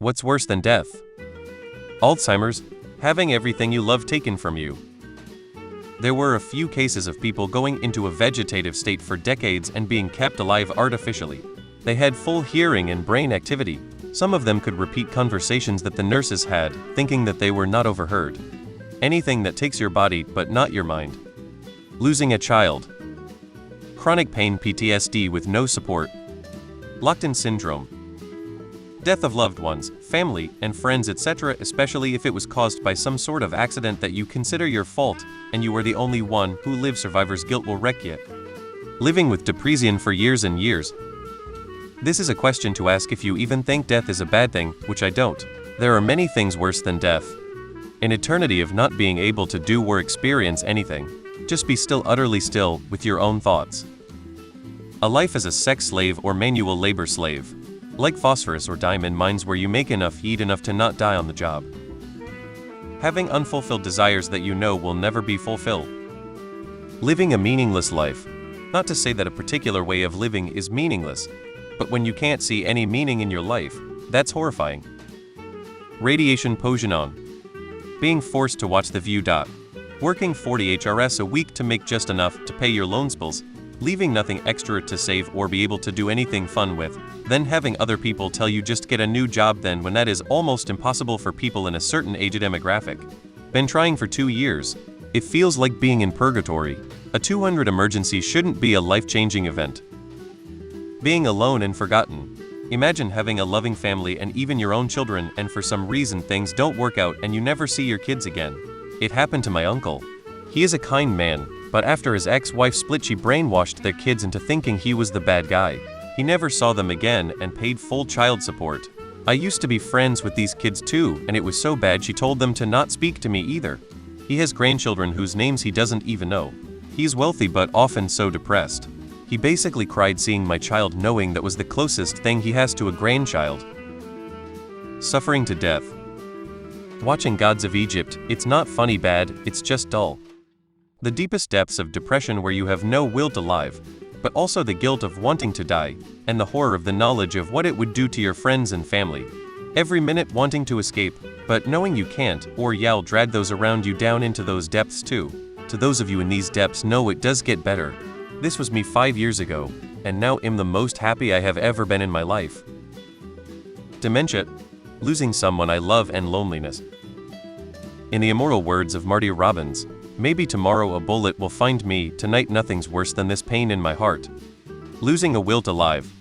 What's worse than death? Alzheimer's, having everything you love taken from you. There were a few cases of people going into a vegetative state for decades and being kept alive artificially. They had full hearing and brain activity. Some of them could repeat conversations that the nurses had, thinking that they were not overheard. Anything that takes your body but not your mind. Losing a child. Chronic pain PTSD with no support. Locked-in syndrome. Death of loved ones, family, and friends, etc., especially if it was caused by some sort of accident that you consider your fault, and you were the only one who lived. Survivor's guilt will wreck you. Living with depression for years and years. This is a question to ask if you even think death is a bad thing, which I don't. There are many things worse than death. An eternity of not being able to do or experience anything. Just be still, utterly still, with your own thoughts. A life as a sex slave or manual labor slave. Like phosphorus or diamond mines where you make enough, eat enough to not die on the job. Having unfulfilled desires that you know will never be fulfilled. Living a meaningless life. Not to say that a particular way of living is meaningless, but when you can't see any meaning in your life, that's horrifying. Radiation poisoning. Being forced to watch The View. Working 40 HRS a week to make just enough to pay your loan bills, leaving nothing extra to save or be able to do anything fun with, then having other people tell you just get a new job then when that is almost impossible for people in a certain age demographic. Been trying for 2 years. It feels like being in purgatory. A 200 emergency shouldn't be a life-changing event. Being alone and forgotten. Imagine having a loving family and even your own children, and for some reason things don't work out and you never see your kids again. It happened to my uncle. He is a kind man, but after his ex-wife split, she brainwashed their kids into thinking he was the bad guy. He never saw them again and paid full child support. I used to be friends with these kids too, and it was so bad she told them to not speak to me either. He has grandchildren whose names he doesn't even know. He's wealthy but often so depressed. He basically cried seeing my child, knowing that was the closest thing he has to a grandchild. Suffering to death. Watching Gods of Egypt, it's not funny bad, it's just dull. The deepest depths of depression where you have no will to live, but also the guilt of wanting to die, and the horror of the knowledge of what it would do to your friends and family. Every minute wanting to escape, but knowing you can't, or you'll drag those around you down into those depths too. To those of you in these depths, know it does get better. This was me 5 years ago, and now am the most happy I have ever been in my life. Dementia. Losing someone I love and loneliness. In the immortal words of Marty Robbins, maybe tomorrow a bullet will find me, tonight nothing's worse than this pain in my heart. Losing a will to live.